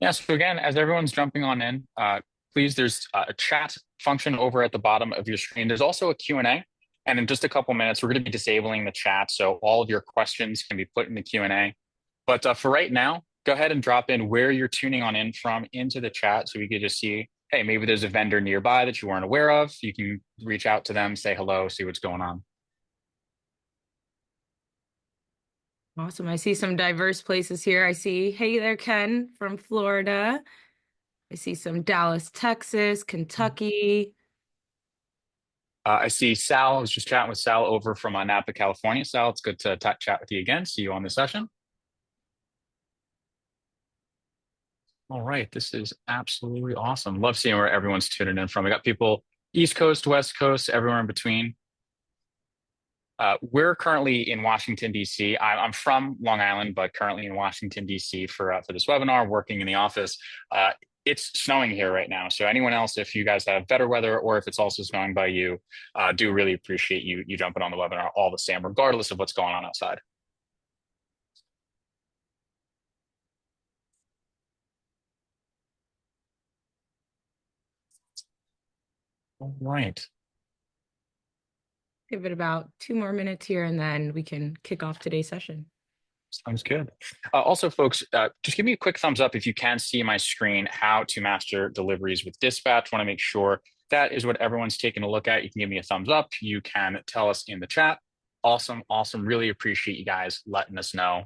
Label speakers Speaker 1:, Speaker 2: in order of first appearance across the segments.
Speaker 1: Yeah, so again, as everyone's jumping on in, please, there's a chat function over at the bottom of your screen. There's also a Q&A, and in just a couple minutes, we're going to be disabling the chat, so all of your questions can be put in the Q&A. But for right now, go ahead and drop in where you're tuning on in from into the chat so we could just see, hey, maybe there's a vendor nearby that you weren't aware of. You can reach out to them, say hello, see what's going on.
Speaker 2: Awesome. I see some diverse places here. I see, hey there, Ken from Florida. I see some Dallas, Texas, Kentucky.
Speaker 1: I see Sal. I was just chatting with Sal over from Napa, California. Sal, it's good to chat with you again. See you on the session. All right, this is absolutely awesome. Love seeing where everyone's tuning in from. We got people East Coast, West Coast, everywhere in between. We're currently in Washington, D.C. I'm from Long Island, but currently in Washington, D.C. For this webinar, working in the office. It's snowing here right now. So anyone else, if you guys have better weather or if it's also snowing by you, do really appreciate you jumping on the webinar all the same, regardless of what's going on outside. All right.
Speaker 2: Give it about 2 more minutes here, and then we can kick off today's session.
Speaker 1: Sounds good. Also, folks, just give me a quick thumbs up if you can see my screen, how to master deliveries with dispatch. Want to make sure that is what everyone's taking a look at. You can give me a thumbs up. You can tell us in the chat. Awesome, awesome. Really appreciate you guys letting us know.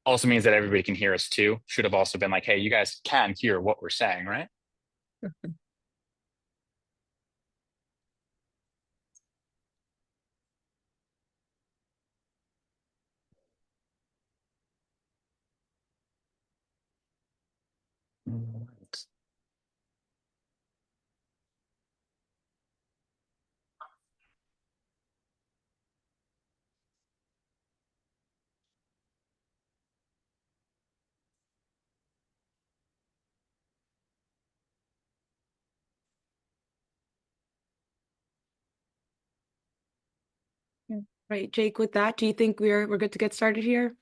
Speaker 1: Also means that everybody can hear us too. Should have also been like, hey, you guys can hear what we're saying, right?
Speaker 2: Yeah. Right, Jake, with that, do you think we're good to get started here?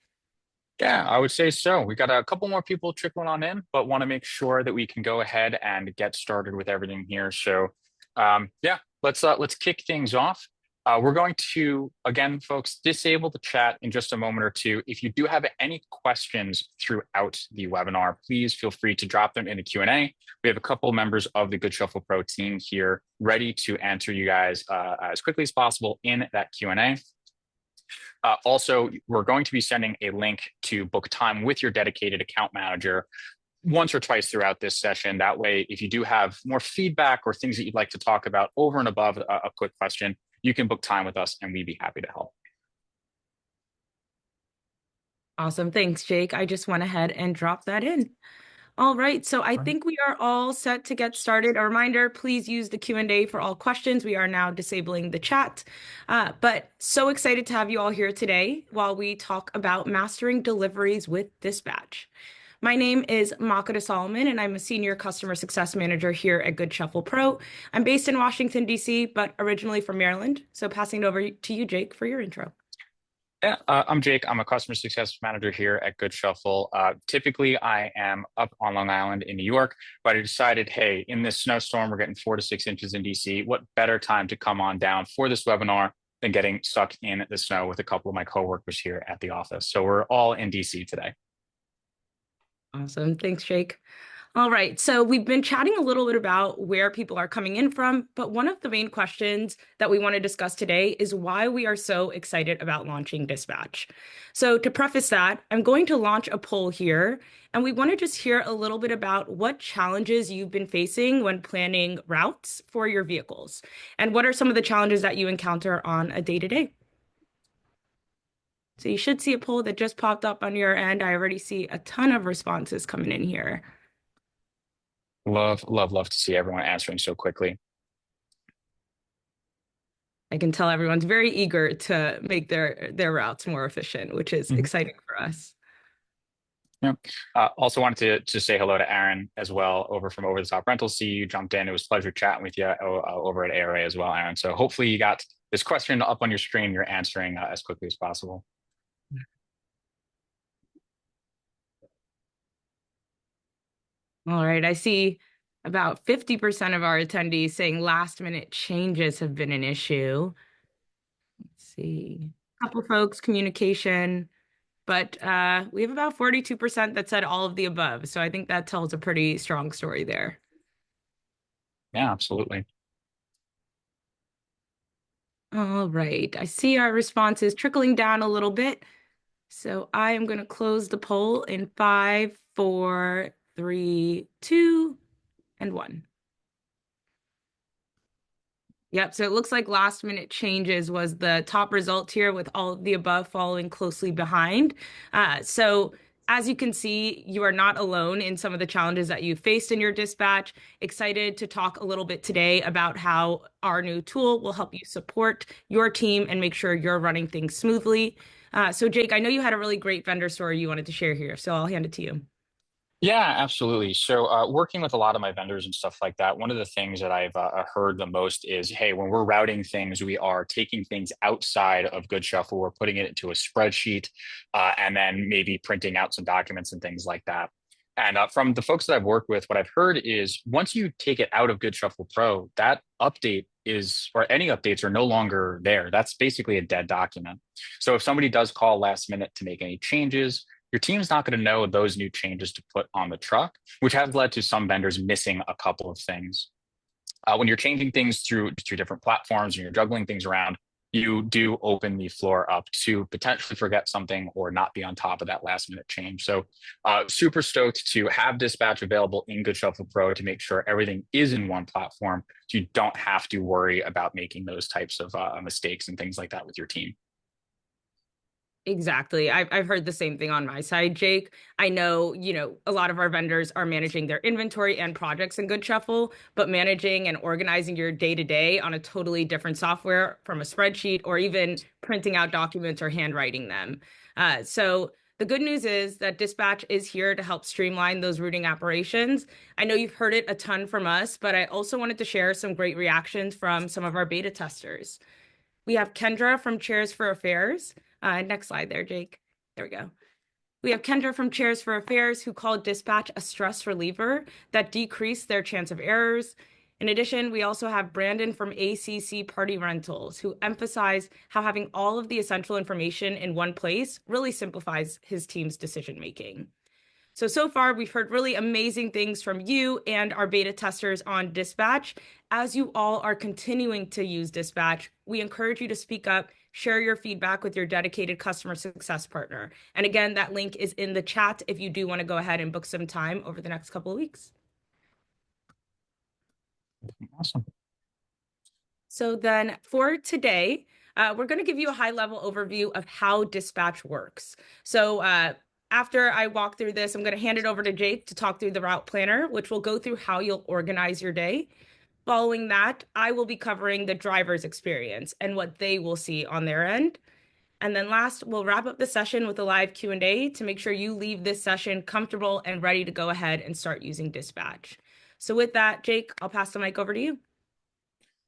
Speaker 1: Yeah, I would say so. We got a couple more people trickling on in, but want to make sure that we can go ahead and get started with everything here. So, yeah, let's kick things off. We're going to again, folks, disable the chat in just a moment or two. If you do have any questions throughout the webinar, please feel free to drop them in the Q&A. We have a couple members of the Good Shuffle Pro team here ready to answer you guys as quickly as possible in that Q&A. Also, we're going to be sending a link to book time with your dedicated account manager once or twice throughout this session. That way, if you do have more feedback or things that you'd like to talk about over and above a quick question, you can book time with us and we'd be happy to help.
Speaker 2: Awesome. Thanks, Jake. I just went ahead and dropped that in. All right, so I think we are all set to get started. A reminder, please use the Q&A for all questions. We are now disabling the chat. But so excited to have you all here today while we talk about mastering deliveries with dispatch. My name is Makata Solomon, and I'm a senior customer success manager here at Good Shuffle Pro. I'm based in Washington, D.C., but originally from Maryland. So passing it over to you, Jake, for your intro.
Speaker 1: Yeah, I'm Jake. I'm a customer success manager here at Good Shuffle. Typically, I am up on Long Island in New York, but I decided, hey, in this snowstorm, we're getting 4 to 6 inches in DC. What better time to come on down for this webinar than getting stuck in the snow with a couple of my coworkers here at the office? So we're all in DC today.
Speaker 2: Awesome. Thanks, Jake. All right, so we've been chatting a little bit about where people are coming in from, but one of the main questions that we want to discuss today is why we are so excited about launching Dispatch. So to preface that, I'm going to launch a poll here, and we want to just hear a little bit about what challenges you've been facing when planning routes for your vehicles, and what are some of the challenges that you encounter on a day-to-day. So you should see a poll that just popped up on your end. I already see a ton of responses coming in here.
Speaker 1: Love, love, love to see everyone answering so quickly.
Speaker 2: I can tell everyone's very eager to make their routes more efficient, which is exciting for us.
Speaker 1: Yeah. Also wanted to say hello to Aaron as well over the top rental. See you jumped in. It was a pleasure chatting with you over at ARA as well, Aaron. So hopefully you got this question up on your screen. You're answering as quickly as possible.
Speaker 2: All right, I see about 50% of our attendees saying last minute changes have been an issue. Let's see. A couple folks, communication, but we have about 42% that said all of the above. So I think that tells a pretty strong story there.
Speaker 1: Yeah, absolutely.
Speaker 2: All right, I see our responses trickling down a little bit. So I am going to close the poll in 5, 4, 3, 2, and 1. Yep, so it looks like last minute changes was the top result here with all of the above following closely behind. So as you can see, you are not alone in some of the challenges that you faced in your dispatch. Excited to talk a little bit today about how our new tool will help you support your team and make sure you're running things smoothly. So Jake, I know you had a really great vendor story you wanted to share here, so I'll hand it to you.
Speaker 1: Yeah, absolutely. So, working with a lot of my vendors and stuff like that, one of the things that I've heard the most is, hey, when we're routing things, we are taking things outside of Good Shuffle, we're putting it into a spreadsheet, and then maybe printing out some documents and things like that. And from the folks that I've worked with, what I've heard is once you take it out of Good Shuffle Pro, that update is, or any updates are no longer there. That's basically a dead document. So if somebody does call last minute to make any changes, your team's not going to know those new changes to put on the truck, which has led to some vendors missing a couple of things. When you're changing things through different platforms and you're juggling things around, you do open the floor up to potentially forget something or not be on top of that last minute change. So super stoked to have dispatch available in Good Shuffle Pro to make sure everything is in one platform so you don't have to worry about making those types of mistakes and things like that with your team.
Speaker 2: Exactly. I've heard the same thing on my side, Jake. I know, a lot of our vendors are managing their inventory and projects in Good Shuffle, but managing and organizing your day to day on a totally different software from a spreadsheet or even printing out documents or handwriting them. So the good news is that Dispatch is here to help streamline those routing operations. I know you've heard it a ton from us, but I also wanted to share some great reactions from some of our beta testers. We have Kendra from Chairs for Affairs. Next slide there, Jake. There we go. We have Kendra from Chairs for Affairs who called dispatch a stress reliever that decreased their chance of errors. In addition, we also have Brandon from ACC Party Rentals who emphasized how having all of the essential information in one place really simplifies his team's decision making. So far, we've heard really amazing things from you and our beta testers on Dispatch. As you all are continuing to use Dispatch, we encourage you to speak up, share your feedback with your dedicated customer success partner. And again, that link is in the chat if you do want to go ahead and book some time over the next couple of weeks.
Speaker 1: Awesome.
Speaker 2: So then for today, we're going to give you a high-level overview of how Dispatch works. So after I walk through this, I'm going to hand it over to Jake to talk through the route planner, which will go through how you'll organize your day. Following that, I will be covering the driver's experience and what they will see on their end. And then last, we'll wrap up the session with a live Q&A to make sure you leave this session comfortable and ready to go ahead and start using Dispatch. So with that, Jake, I'll pass the mic over to you.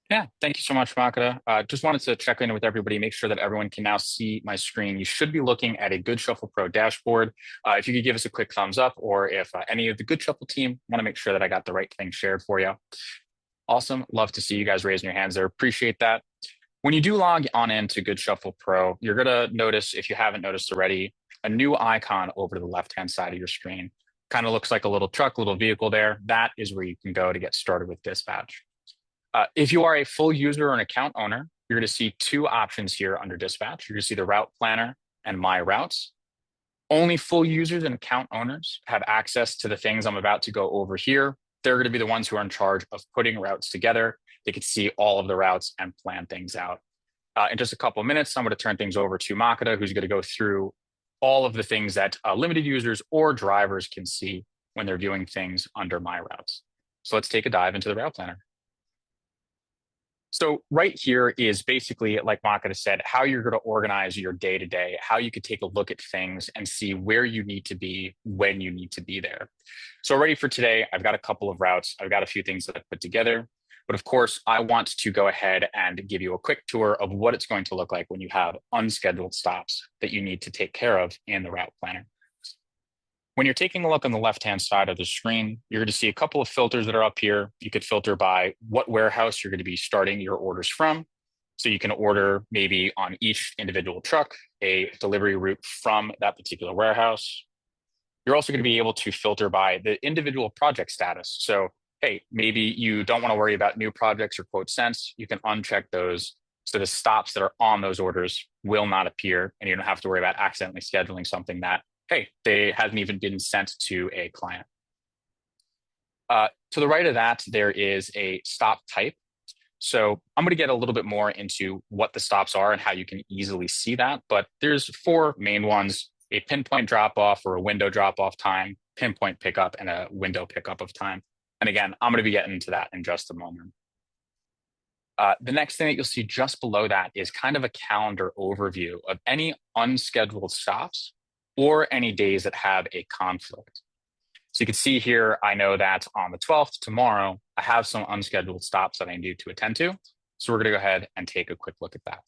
Speaker 1: Yeah, thank you so much, Makata. Just wanted to check in with everybody, make sure that everyone can now see my screen. You should be looking at a Good Shuffle Pro dashboard. If you could give us a quick thumbs up, or if any of the Good Shuffle team want to make sure that I got the right thing shared for you. Awesome. Love to see you guys raising your hands there. Appreciate that. When you do log on into Good Shuffle Pro, you're going to notice, if you haven't noticed already, a new icon over to the left-hand side of your screen. Kind of looks like a little truck, little vehicle there. That is where you can go to get started with Dispatch. If you are a full user or an account owner, you're going to see two options here under Dispatch. You're going to see the Route Planner and My Routes. Only full users and account owners have access to the things I'm about to go over here. They're going to be the ones who are in charge of putting routes together. They can see all of the routes and plan things out. In just a couple of minutes, I'm going to turn things over to Makata, who's going to go through all of the things that limited users or drivers can see when they're viewing things under My Routes. So let's take a dive into the Route Planner. So right here is basically, like Makata said, how you're going to organize your day-to-day, how you could take a look at things and see where you need to be when you need to be there. So ready for today, I've got a couple of routes. I've got a few things that I've put together. But of course, I want to go ahead and give you a quick tour of what it's going to look like when you have unscheduled stops that you need to take care of in the route planner. When you're taking a look on the left-hand side of the screen, you're going to see a couple of filters that are up here. You could filter by what warehouse you're going to be starting your orders from. So you can order maybe on each individual truck, a delivery route from that particular warehouse. You're also going to be able to filter by the individual project status. So, hey, maybe you don't want to worry about new projects or quote cents. You can uncheck those. So the stops that are on those orders will not appear, and you don't have to worry about accidentally scheduling something that, hey, they hasn't even been sent to a client. To the right of that, there is a stop type. So I'm going to get a little bit more into what the stops are and how you can easily see that. But there's four main ones: a pinpoint drop off or a window drop off time, pinpoint pickup, and a window pickup of time. And again, I'm going to be getting into that in just a moment. The next thing that you'll see just below that is kind of a calendar overview of any unscheduled stops or any days that have a conflict. So you can see here, I know that on the 12th, tomorrow, I have some unscheduled stops that I need to attend to. So we're going to go ahead and take a quick look at that.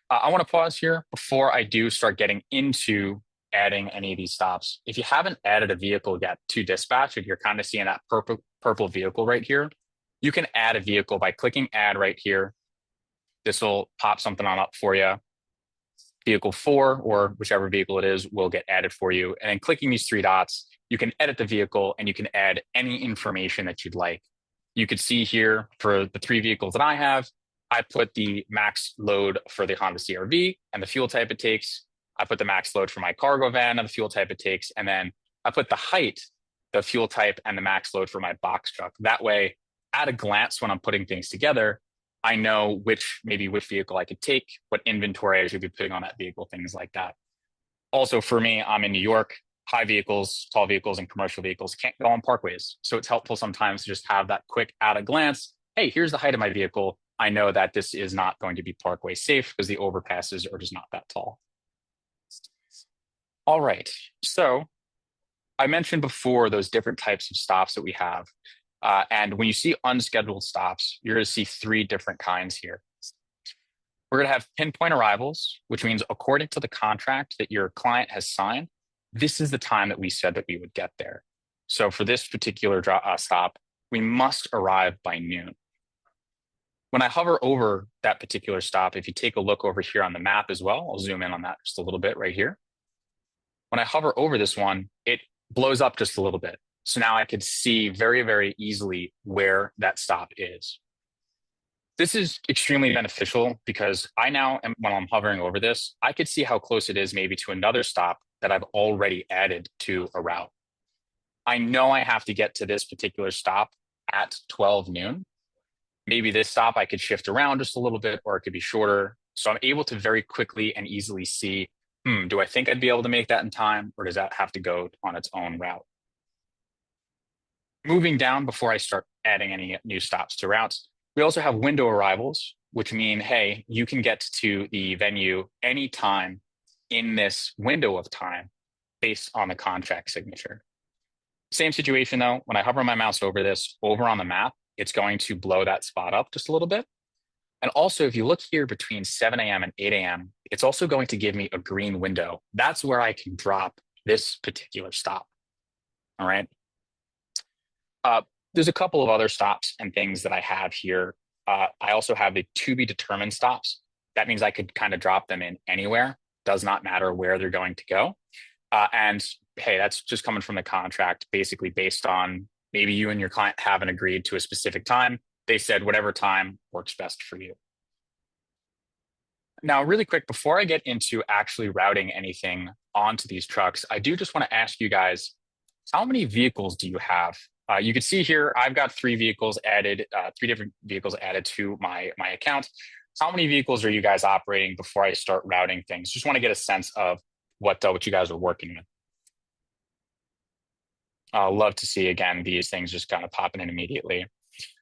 Speaker 1: I want to pause here before I do start getting into adding any of these stops. If you haven't added a vehicle yet to dispatch, if you're kind of seeing that purple vehicle right here, you can add a vehicle by clicking add right here. This will pop something on up for you. Vehicle 4, or whichever vehicle it is, will get added for you. And then clicking these three dots, you can edit the vehicle and you can add any information that you'd like. You could see here for the three vehicles that I have, I put the max load for the Honda CR-V and the fuel type it takes. I put the max load for my cargo van and the fuel type it takes. And then I put the height, the fuel type, and the max load for my box truck. That way, at a glance, when I'm putting things together, I know which vehicle I could take, what inventory I should be putting on that vehicle, things like that. Also, for me, I'm in New York. High vehicles, tall vehicles, and commercial vehicles can't go on parkways. So it's helpful sometimes to just have that quick at a glance. Hey, here's the height of my vehicle. I know that this is not going to be parkway safe because the overpasses are just not that tall. All right. So I mentioned before those different types of stops that we have. And when you see unscheduled stops, you're going to see three different kinds here. We're going to have pinpoint arrivals, which means according to the contract that your client has signed, this is the time that we said that we would get there. So for this particular stop, we must arrive by noon. When I hover over that particular stop, if you take a look over here on the map as well, I'll zoom in on that just a little bit right here. When I hover over this one, it blows up just a little bit. So now I could see very, very easily where that stop is. This is extremely beneficial because when I'm hovering over this, I could see how close it is maybe to another stop that I've already added to a route. I know I have to get to this particular stop at 12 noon. Maybe this stop I could shift around just a little bit, or it could be shorter. So I'm able to very quickly and easily see, do I think I'd be able to make that in time, or does that have to go on its own route? Moving down before I start adding any new stops to routes, we also have window arrivals, which mean, hey, you can get to the venue anytime in this window of time based on the contract signature. Same situation though, when I hover my mouse over this, over on the map, it's going to blow that spot up just a little bit. And also, if you look here between 7 a.m. and 8 a.m., it's also going to give me a green window. That's where I can drop this particular stop. All right. There's a couple of other stops and things that I have here. I also have the to be determined stops. That means I could kind of drop them in anywhere. Does not matter where they're going to go. And hey, that's just coming from the contract, basically based on maybe you and your client haven't agreed to a specific time. They said whatever time works best for you. Now, really quick, before I get into actually routing anything onto these trucks, I do just want to ask you guys, how many vehicles do you have? You can see here, I've got three vehicles added, three different vehicles added to my account. How many vehicles are you guys operating before I start routing things? Just want to get a sense of what you guys are working with. I'd love to see, again, these things just kind of popping in immediately.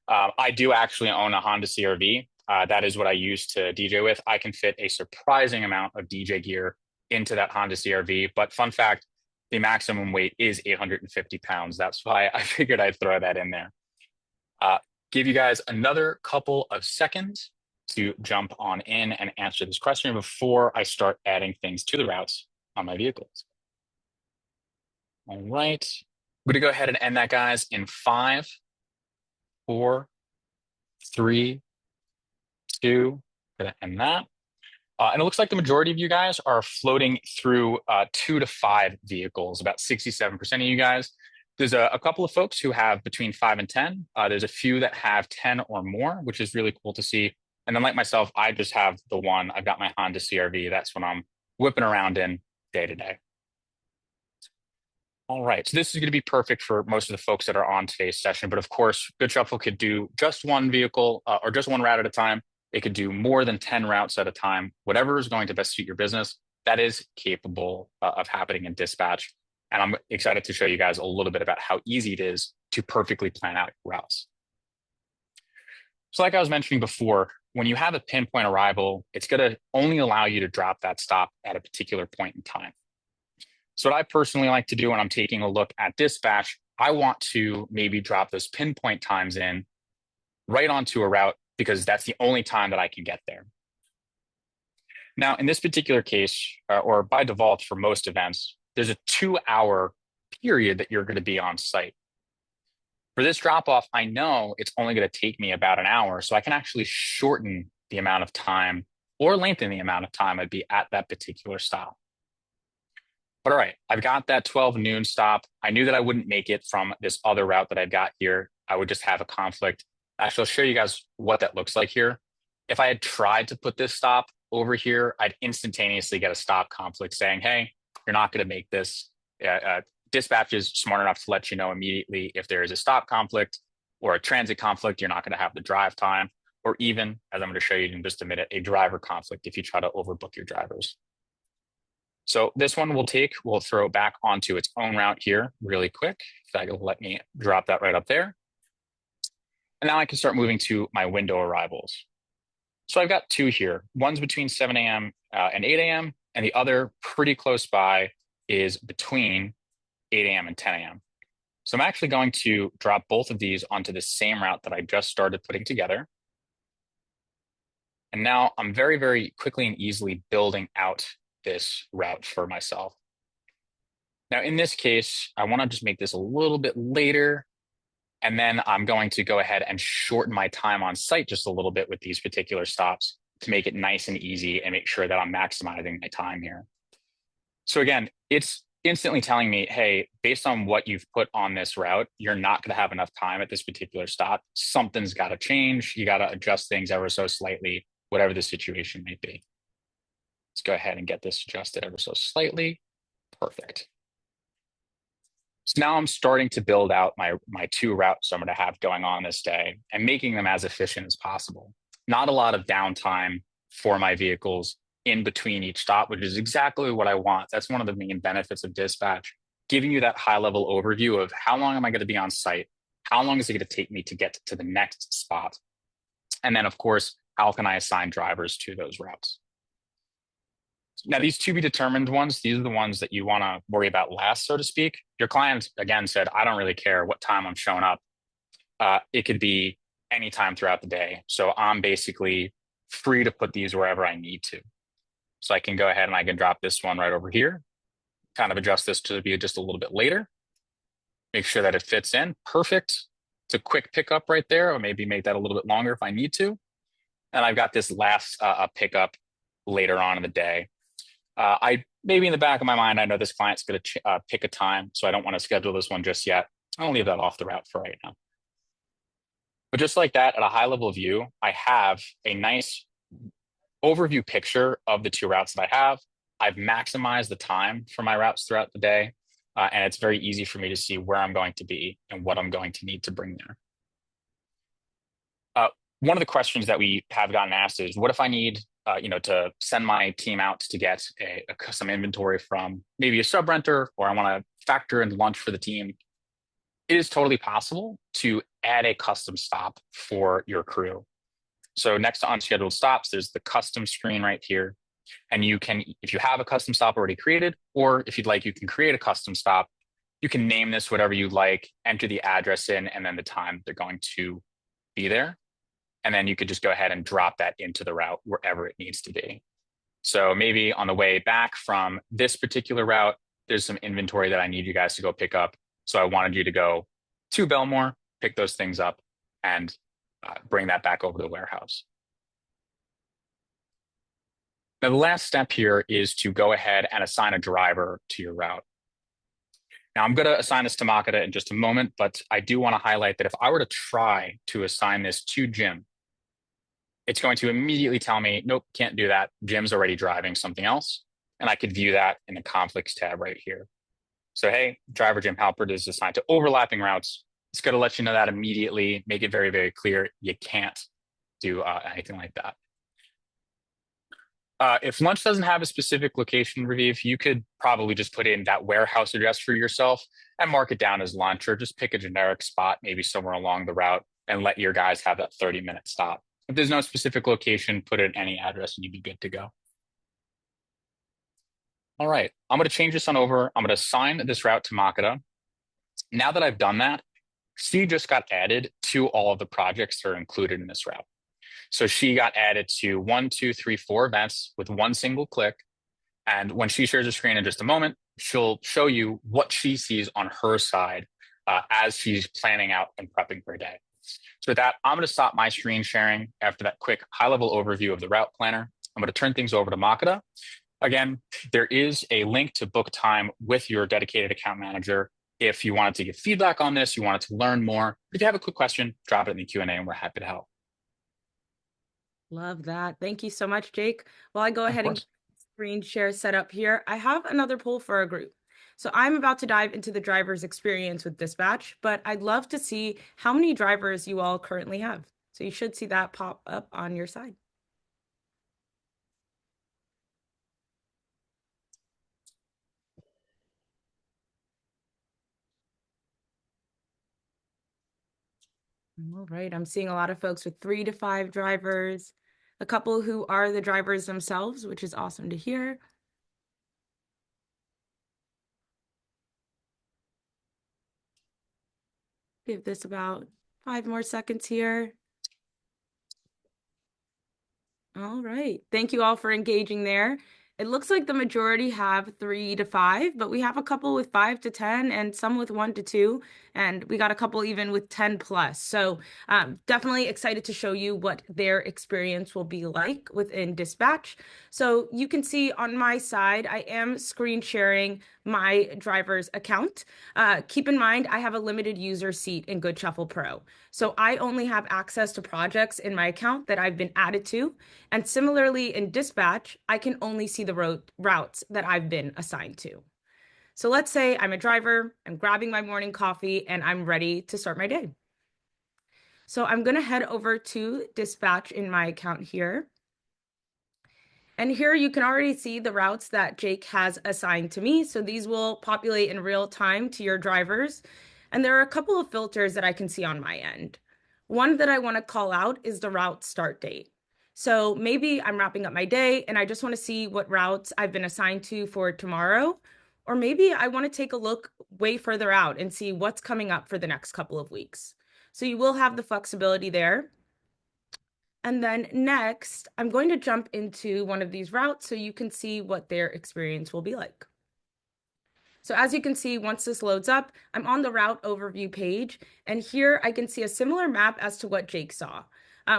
Speaker 1: I do actually own a Honda CR-V. That is what I use to DJ with. I can fit a surprising amount of DJ gear into that Honda CR-V. But fun fact, the maximum weight is 850 pounds. That's why I figured I'd throw that in there. Give you guys another couple of seconds to jump on in and answer this question before I start adding things to the routes on my vehicles. All right. I'm going to go ahead and end that, guys, in 5, 4, 3, 2. Going to end that. And it looks like the majority of you guys are floating through 2 to 5 vehicles, about 67% of you guys. There's a couple of folks who have between 5 and 10. There's a few that have 10 or more, which is really cool to see. And then like myself, I just have the one. I've got my Honda CRV. That's what I'm whipping around in day to day. All right, so this is going to be perfect for most of the folks that are on today's session. But of course, Good Shuffle could do just one vehicle or just one route at a time. It could do more than 10 routes at a time. Whatever is going to best suit your business, that is capable of happening in dispatch. And I'm excited to show you guys a little bit about how easy it is to perfectly plan out your routes. So like I was mentioning before, when you have a pinpoint arrival, it's going to only allow you to drop that stop at a particular point in time. So what I personally like to do when I'm taking a look at dispatch, I want to maybe drop those pinpoint times in right onto a route because that's the only time that I can get there. Now, in this particular case, or by default for most events, there's a 2-hour period that you're going to be on site. For this drop-off, I know it's only going to take me about an hour, so I can actually shorten the amount of time or lengthen the amount of time I'd be at that particular stop. But all right, I've got that 12 noon stop. I knew that I wouldn't make it from this other route that I've got here. I would just have a conflict. Actually, I'll show you guys what that looks like here. If I had tried to put this stop over here, I'd instantaneously get a stop conflict saying, hey, you're not going to make this. Dispatch is smart enough to let you know immediately if there is a stop conflict or a transit conflict, you're not going to have the drive time, or even, as I'm going to show you in just a minute, a driver conflict if you try to overbook your drivers. So this one we'll throw it back onto its own route here really quick. That'll let me drop that right up there. And now I can start moving to my window arrivals. So I've got 2 here. One's between 7 a.m. And 8 a.m. and the other pretty close by is between 8 a.m. and 10 a.m. So I'm actually going to drop both of these onto the same route that I just started putting together. And now I'm very, very quickly and easily building out this route for myself. Now, in this case, I want to just make this a little bit later, and then I'm going to go ahead and shorten my time on site just a little bit with these particular stops to make it nice and easy and make sure that I'm maximizing my time here. So again, it's instantly telling me, hey, based on what you've put on this route, you're not going to have enough time at this particular stop. Something's got to change. You got to adjust things ever so slightly, whatever the situation may be. Let's go ahead and get this adjusted ever so slightly. Perfect. So now I'm starting to build out my 2 routes I'm going to have going on this day and making them as efficient as possible. Not a lot of downtime for my vehicles in between each stop, which is exactly what I want. That's one of the main benefits of dispatch, giving you that high level overview of how long am I going to be on site? How long is it going to take me to get to the next spot? And then of course, how can I assign drivers to those routes? Now, these to be determined ones, these are the ones that you want to worry about last, so to speak. Your client, again, said, I don't really care what time I'm showing up. It could be any time throughout the day. So I'm basically free to put these wherever I need to. So I can go ahead and I can drop this one right over here, kind of adjust this to be just a little bit later, make sure that it fits in. Perfect. It's a quick pickup right there, or maybe make that a little bit longer if I need to. And I've got this last pickup later on in the day. I maybe in the back of my mind, I know this client's going to pick a time, so I don't want to schedule this one just yet. I'll leave that off the route for right now. But just like that, at a high level view, I have a nice overview picture of the 2 routes that I have. I've maximized the time for my routes throughout the day, and it's very easy for me to see where I'm going to be and what I'm going to need to bring there. One of the questions that we have gotten asked is, what if I need to send my team out to get a custom inventory from maybe a sub renter, or I want to factor in lunch for the team? It is totally possible to add a custom stop for your crew. So next to unscheduled stops, there's the custom screen right here. And you can, if you have a custom stop already created, or if you'd like, you can create a custom stop. You can name this whatever you'd like, enter the address in, and then the time they're going to be there. And then you could just go ahead and drop that into the route wherever it needs to be. So maybe on the way back from this particular route, there's some inventory that I need you guys to go pick up. So I wanted you to go to Belmore, pick those things up, and bring that back over to the warehouse. Now, the last step here is to go ahead and assign a driver to your route. Now, I'm going to assign this to Makata in just a moment, but I do want to highlight that if I were to try to assign this to Jim, it's going to immediately tell me, nope, can't do that. Jim's already driving something else. And I could view that in the conflicts tab right here. So, hey, driver Jim Halpert is assigned to overlapping routes. It's going to let you know that immediately, make it very, very clear you can't do anything like that. If lunch doesn't have a specific location, Raviv, you could probably just put in that warehouse address for yourself and mark it down as lunch, or just pick a generic spot, maybe somewhere along the route, and let your guys have that 30-minute stop. If there's no specific location, put in any address and you'd be good to go. All right, I'm going to change this on over. I'm going to assign this route to Makata. Now that I've done that, she just got added to all of the projects that are included in this route. So she got added to 1, 2, 3, 4 events with one single click. And when she shares her screen in just a moment, she'll show you what she sees on her side as she's planning out and prepping her day. So with that, I'm going to stop my screen sharing after that quick high-level overview of the route planner. I'm going to turn things over to Makata. Again, there is a link to book time with your dedicated account manager. If you wanted to give feedback on this, you wanted to learn more, if you have a quick question, drop it in the Q&A and we're happy to help.
Speaker 2: Love that. Thank you so much, Jake. While I go ahead and
Speaker 1: Of course.
Speaker 2: screen share set up here, I have another poll for our group. So I'm about to dive into the driver's experience with Dispatch, but I'd love to see how many drivers you all currently have. So you should see that pop up on your side. All right, I'm seeing a lot of folks with 3 to 5 drivers, a couple who are the drivers themselves, which is awesome to hear. Give this about 5 more seconds here. All right. Thank you all for engaging there. It looks like the majority have 3 to 5, but we have a couple with 5 to 10 and some with 1 to 2, and we got a couple even with 10 plus. So definitely excited to show you what their experience will be like within Dispatch. So you can see on my side, I am screen sharing my driver's account. Keep in mind, I have a limited user seat in Good Shuffle Pro. So I only have access to projects in my account that I've been added to. And similarly in Dispatch, I can only see the routes that I've been assigned to. So let's say I'm a driver, I'm grabbing my morning coffee, and I'm ready to start my day. So I'm going to head over to Dispatch in my account here. And here you can already see the routes that Jake has assigned to me. So these will populate in real time to your drivers. And there are a couple of filters that I can see on my end. One that I want to call out is the route start date. So maybe I'm wrapping up my day and I just want to see what routes I've been assigned to for tomorrow. Or maybe I want to take a look way further out and see what's coming up for the next couple of weeks. So you will have the flexibility there. And then next, I'm going to jump into one of these routes so you can see what their experience will be like. So as you can see, once this loads up, I'm on the route overview page, and here I can see a similar map as to what Jake saw.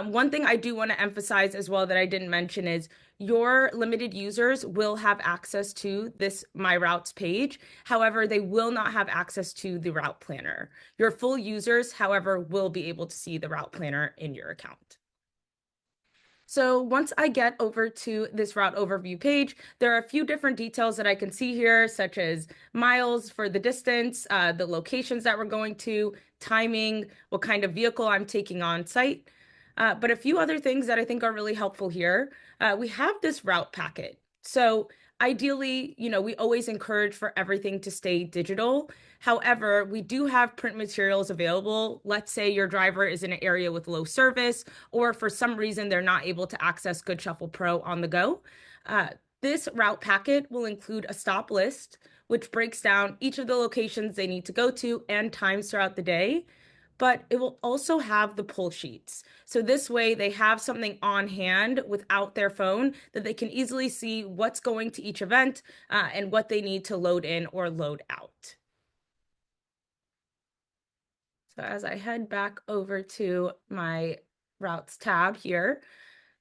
Speaker 2: One thing I do want to emphasize as well that I didn't mention is your limited users will have access to this My Routes page. However, they will not have access to the route planner. Your full users, however, will be able to see the route planner in your account. So once I get over to this route overview page, there are a few different details that I can see here, such as miles for the distance, the locations that we're going to, timing, what kind of vehicle I'm taking on site. But a few other things that I think are really helpful here. We have this route packet. So ideally, we always encourage for everything to stay digital. However, we do have print materials available. Let's say your driver is in an area with low service, or for some reason they're not able to access Good Shuffle Pro on the go. This route packet will include a stop list, which breaks down each of the locations they need to go to and times throughout the day. but it will also have the pull sheets. So this way they have something on hand without their phone that they can easily see what's going to each event and what they need to load in or load out. So as I head back over to my routes tab here,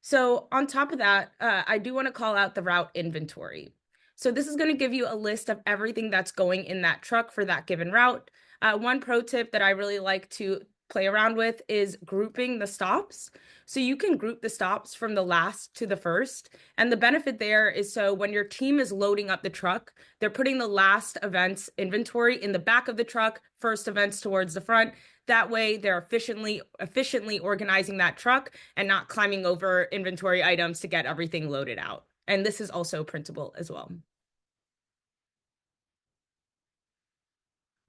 Speaker 2: so on top of that, I do want to call out the route inventory. So this is going to give you a list of everything that's going in that truck for that given route. One pro tip that I really like to play around with is grouping the stops. So you can group the stops from the last to the first. And the benefit there is so when your team is loading up the truck, they're putting the last events inventory in the back of the truck, first events towards the front. That way they're efficiently organizing that truck and not climbing over inventory items to get everything loaded out. And this is also printable as well.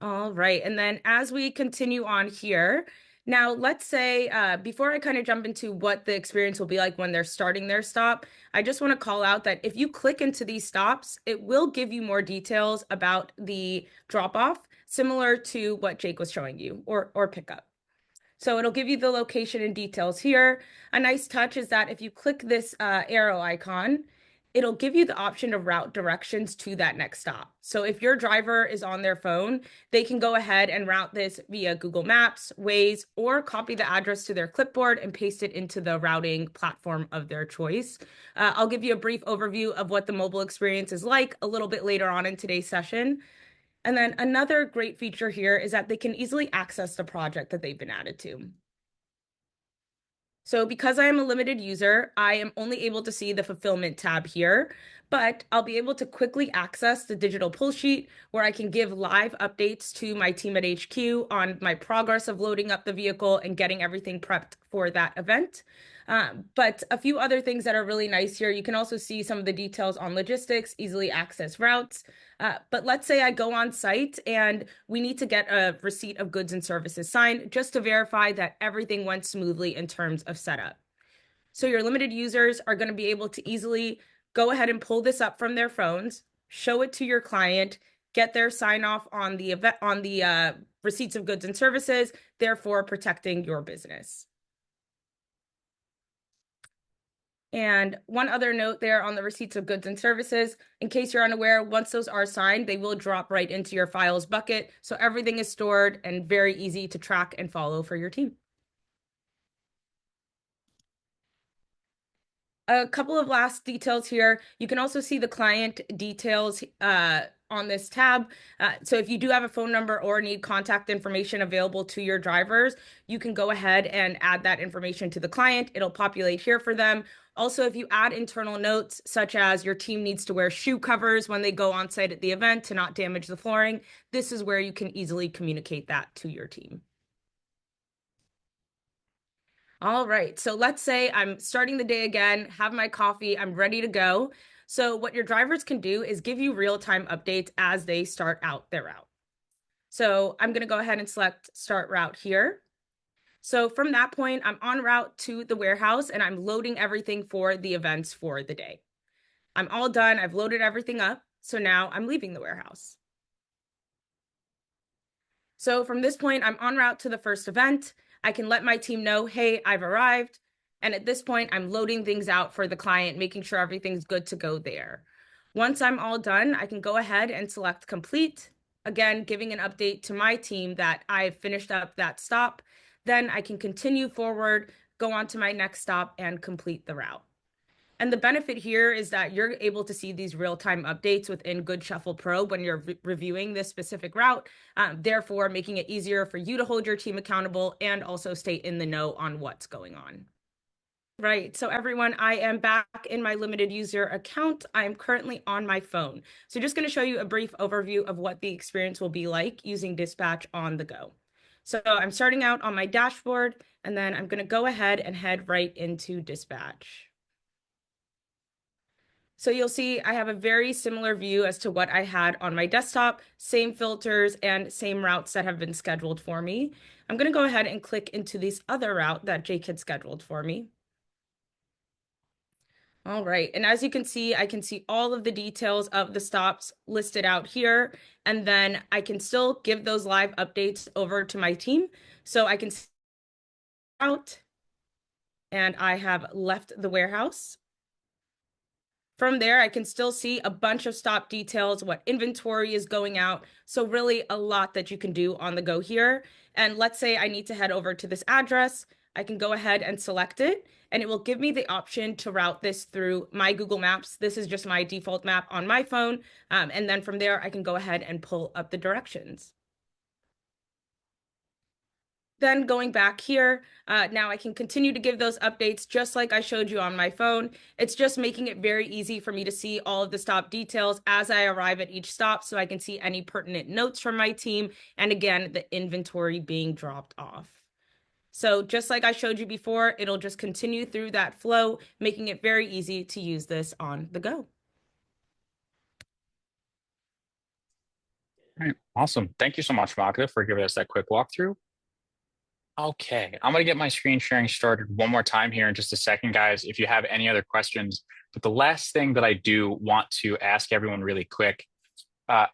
Speaker 2: All right. And then as we continue on here, now let's say before I kind of jump into what the experience will be like when they're starting their stop, I just want to call out that if you click into these stops, it will give you more details about the drop off, similar to what Jake was showing you, or pickup. So it'll give you the location and details here. A nice touch is that if you click this arrow icon, it'll give you the option to route directions to that next stop. So if your driver is on their phone, they can go ahead and route this via Google Maps, Waze, or copy the address to their clipboard and paste it into the routing platform of their choice. I'll give you a brief overview of what the mobile experience is like a little bit later on in today's session. And then another great feature here is that they can easily access the project that they've been added to. So because I am a limited user, I am only able to see the fulfillment tab here, but I'll be able to quickly access the digital pull sheet where I can give live updates to my team at HQ on my progress of loading up the vehicle and getting everything prepped for that event. But a few other things that are really nice here. You can also see some of the details on logistics, easily access routes. But let's say I go on site and we need to get a receipt of goods and services signed just to verify that everything went smoothly in terms of setup. So your limited users are going to be able to easily go ahead and pull this up from their phones, show it to your client, get their sign off on the event on the receipts of goods and services, therefore protecting your business. And one other note there on the receipts of goods and services, in case you're unaware, once those are signed, they will drop right into your files bucket. So everything is stored and very easy to track and follow for your team. A couple of last details here. You can also see the client details on this tab. So if you do have a phone number or need contact information available to your drivers, you can go ahead and add that information to the client. It'll populate here for them. Also, if you add internal notes, such as your team needs to wear shoe covers when they go on site at the event to not damage the flooring, this is where you can easily communicate that to your team. All right, so let's say I'm starting the day again, have my coffee, I'm ready to go. So what your drivers can do is give you real-time updates as they start out their route. So I'm going to go ahead and select start route here. So from that point, I'm en route to the warehouse and I'm loading everything for the events for the day. I'm all done. I've loaded everything up. So now I'm leaving the warehouse. So from this point, I'm en route to the first event. I can let my team know, hey, I've arrived. And at this point, I'm loading things out for the client, making sure everything's good to go there. Once I'm all done, I can go ahead and select complete. Again, giving an update to my team that I've finished up that stop. Then I can continue forward, go on to my next stop, and complete the route. And the benefit here is that you're able to see these real-time updates within Good Shuffle Pro when you're reviewing this specific route, therefore making it easier for you to hold your team accountable and also stay in the know on what's going on. Right, so everyone, I am back in my limited user account. I'm currently on my phone. So just going to show you a brief overview of what the experience will be like using Dispatch on the go. So I'm starting out on my dashboard, and then I'm going to go ahead and head right into Dispatch. So you'll see I have a very similar view as to what I had on my desktop, same filters and same routes that have been scheduled for me. I'm going to go ahead and click into this other route that Jake had scheduled for me. All right. And as you can see, I can see all of the details of the stops listed out here. And then I can still give those live updates over to my team. So I can see out and I have left the warehouse. From there, I can still see a bunch of stop details, what inventory is going out. So really a lot that you can do on the go here. And let's say I need to head over to this address. I can go ahead and select it, and it will give me the option to route this through my Google Maps. This is just my default map on my phone. And then from there, I can go ahead and pull up the directions. Then going back here, now I can continue to give those updates just like I showed you on my phone. It's just making it very easy for me to see all of the stop details as I arrive at each stop so I can see any pertinent notes from my team and again, the inventory being dropped off. So just like I showed you before, it'll just continue through that flow, making it very easy to use this on the go.
Speaker 1: All right, awesome. Thank you so much, Magda, for giving us that quick walkthrough. Okay, I'm gonna get my screen sharing started one more time here in just a second, guys, if you have any other questions. But the last thing that I do want to ask everyone really quick, uh,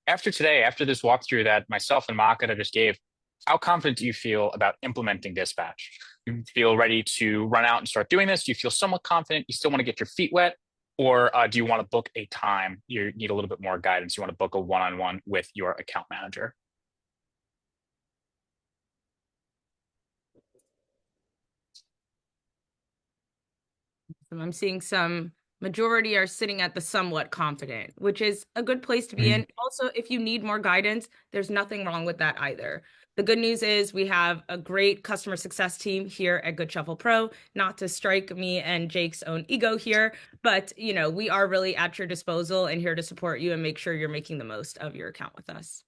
Speaker 1: after today, after this walkthrough that myself and Makata just gave, how confident do you feel about implementing dispatch? You feel ready to run out and start doing this? Do you feel somewhat confident? You still want to get your feet wet? Or do you want to book a time? You need a little bit more guidance. You want to book a one-on-one with your account manager?
Speaker 2: I'm seeing some majority are sitting at the somewhat confident, which is a good place to be
Speaker 1: Mhm.
Speaker 2: in. Also, if you need more guidance, there's nothing wrong with that either. The good news is we have a great customer success team here at Good Shuffle Pro, not to strike me and Jake's own ego here, but we are really at your disposal and here to support you and make sure you're making the most of your account with us.